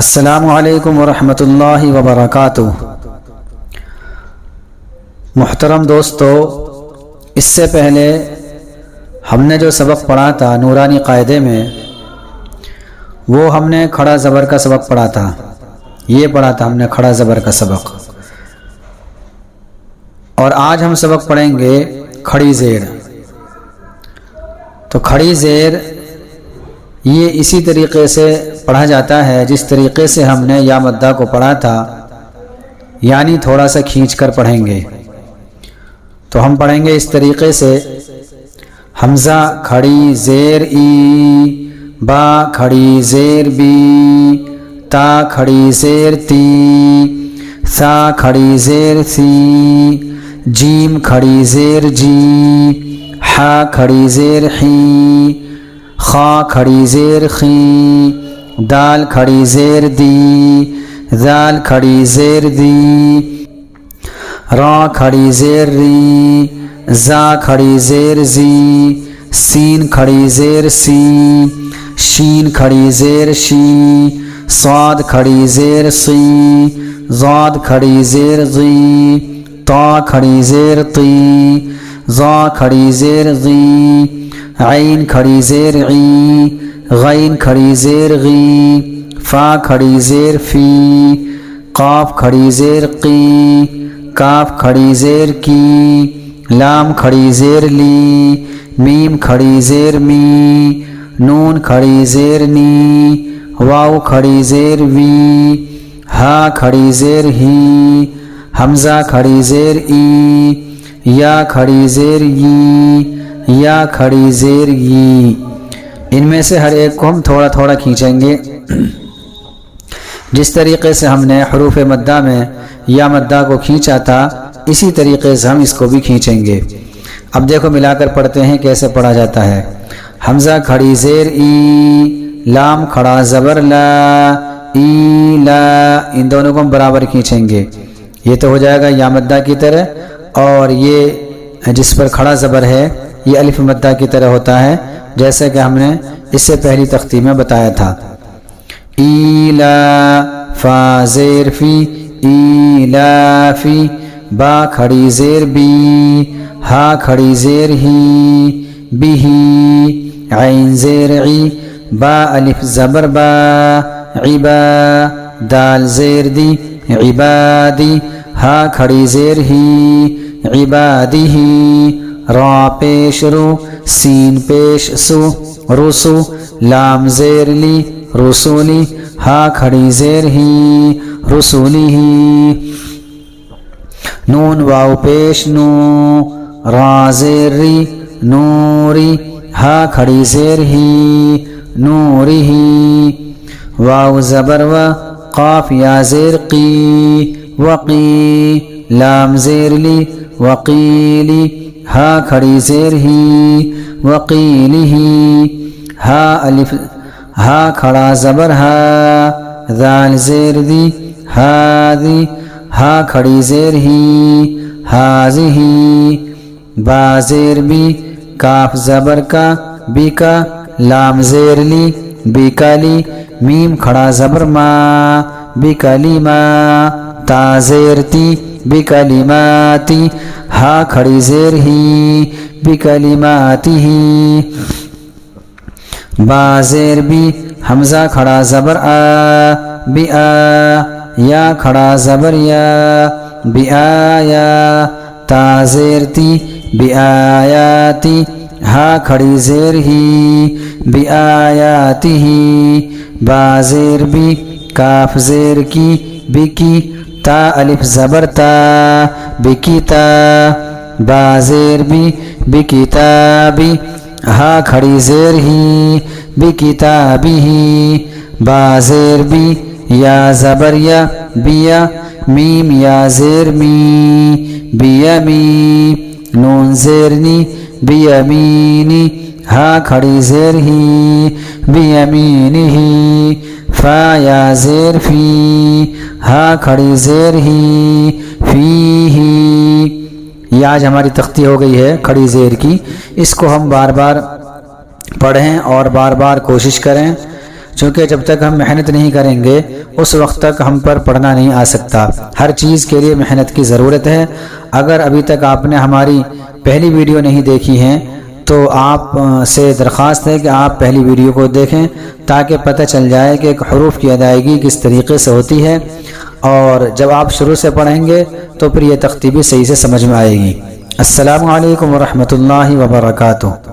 السلام علیکم ورحمۃ اللہ وبرکاتہ۔ محترم دوستو، اس سے پہلے ہم نے جو سبق پڑھا تھا نورانی قاعدے میں، وہ ہم نے کھڑا زبر کا سبق پڑھا تھا۔ یہ پڑھا تھا ہم نے کھڑا زبر کا سبق، اور آج ہم سبق پڑھیں گے کھڑی زیر۔ تو کھڑی زیر یہ اسی طریقے سے پڑھا جاتا ہے جس طریقے سے ہم نے یا مدہ کو پڑھا تھا، یعنی تھوڑا سا کھینچ کر پڑھیں گے۔ تو ہم پڑھیں گے اس طریقے سے: حمزہ کھڑی زیر ای، با کھڑی زیر بی، تا کھڑی زیر تی، سا کھڑی زیر سی، جیم کھڑی زیر جی، حا کھڑی زیر حی، خا کھڑی زیر خی، دال کھڑی زیر دی، ذال کھڑی زیر دی، را کھڑی زیر ری، زا کھڑی زیر زی، سین کھڑی زیر سی، شین کھڑی زیر شی، صاد کھڑی زیر سی، ضاد کھڑی زیر غی، طا کھڑی زیر طی، ظا کھڑی زیر غی، عین کھڑی زیر عی، غین کھڑی زیر غی، فا کھڑی زیر فی، قاف کھڑی زیر قی، کاف کھڑی زیر کی، لام کھڑی زیر لی، میم کھڑی زیر می، نون کھڑی زیر نی، واو کھڑی زیر وی، ہا کھڑی زیر ہی، حمزہ کھڑی زیر ای، یا کھڑی زیر ی، یا کھڑی زیر ی۔ ان میں سے ہر ایک کو ہم تھوڑا تھوڑا کھینچیں گے، جس طریقے سے ہم نے حروف مدہ میں یا مدہ کو کھینچا تھا اسی طریقے سے ہم اس کو بھی کھینچیں گے۔ اب دیکھو ملا کر پڑھتے ہیں کیسے پڑھا جاتا ہے۔ حمزہ کھڑی زیر ای، لام کھڑا زبر لا، ای لا، ان دونوں کو ہم برابر کھینچیں گے۔ یہ تو ہو جائے گا یا مدہ کی طرح، اور یہ جس پر کھڑا زبر ہے یہ الف مدہ کی طرح ہوتا ہے، جیسے کہ ہم نے اس سے پہلی تختی میں بتایا تھا۔ ایلا فا زیر فی، ایلا فی، با کھڑی زیر بی، ہا کھڑی زیر ہی، بھی، عین زیر عی، با الف زبر با، عبا، دال زیر دی، عبادی، ہا کھڑی زیر ہی، عبادی ہی، را پیش رو، سین پیش سو، رسو، لام زیر لی، رسولی، ہا کھڑی زیر ہی، رسولی ہی، نون واو پیش نو، را زیر ری، نوری، ہا کھڑی زیر ہی، نوری ہی، واو زبر و، قاف یا زیر قی، وقی، لام زیر لی، وقیلی، ہا کھڑی زیر ہی، وقیلی ہی، ہا الف، ہا کھڑا زبر ہا، ذال زیر دی، ہادی، ہا کھڑی زیر ہی، ہازی، با زیر بی، کاف زبر کا، بی کا، لام زیر لی، بی کالی، میم کھڑا زبر ما، بی کالی ما، تا زیر تی، بکلماتی، ہا کھڑی زیر ہی، بکلماتی ہی، با زیر بی، حمزہ کھڑا زبر آ، بی آ، یا کھڑا زبر یا، بی آیا، تا زیر تی، بی آیاتی، ہا کھڑی زیر ہی، بی آیاتی ہی، با زیر بی، کاف زیر کی، بی کی، تا الف زبر تا، بکیتا، با زیر بی، بکتابی، ہا کھڑی زیر ہی، بکتابی ہی، با زیر بی، یا زبر یا، بیا، میم یا زیر می، بیمی، نون زیر نی، بیمینی، ہا کھڑی زیر ہی، بیمینی ہی، فا یا زیر فی، ہا کھڑی زیر ہی، فی ہی۔ یہ آج ہماری تختی ہو گئی ہے کھڑی زیر کی۔ اس کو ہم بار بار پڑھیں اور بار بار کوشش کریں چونکہ جب تک ہم محنت نہیں کریں گے اس وقت تک ہم پر پڑھنا نہیں آ سکتا۔ ہر چیز کے لیے محنت کی ضرورت ہے۔ اگر ابھی تک آپ نے ہماری پہلی ویڈیو نہیں دیکھی ہے تو آپ سے درخواست ہے کہ آپ پہلی ویڈیو کو دیکھیں تاکہ پتہ چل جائے کہ ایک حروف کی ادائیگی کس طریقے سے ہوتی ہے، اور جب آپ شروع سے پڑھیں گے تو پھر یہ تختیبی صحیح سے سمجھ میں آئے گی۔ السلام علیکم ورحمۃ اللہ وبرکاتہ۔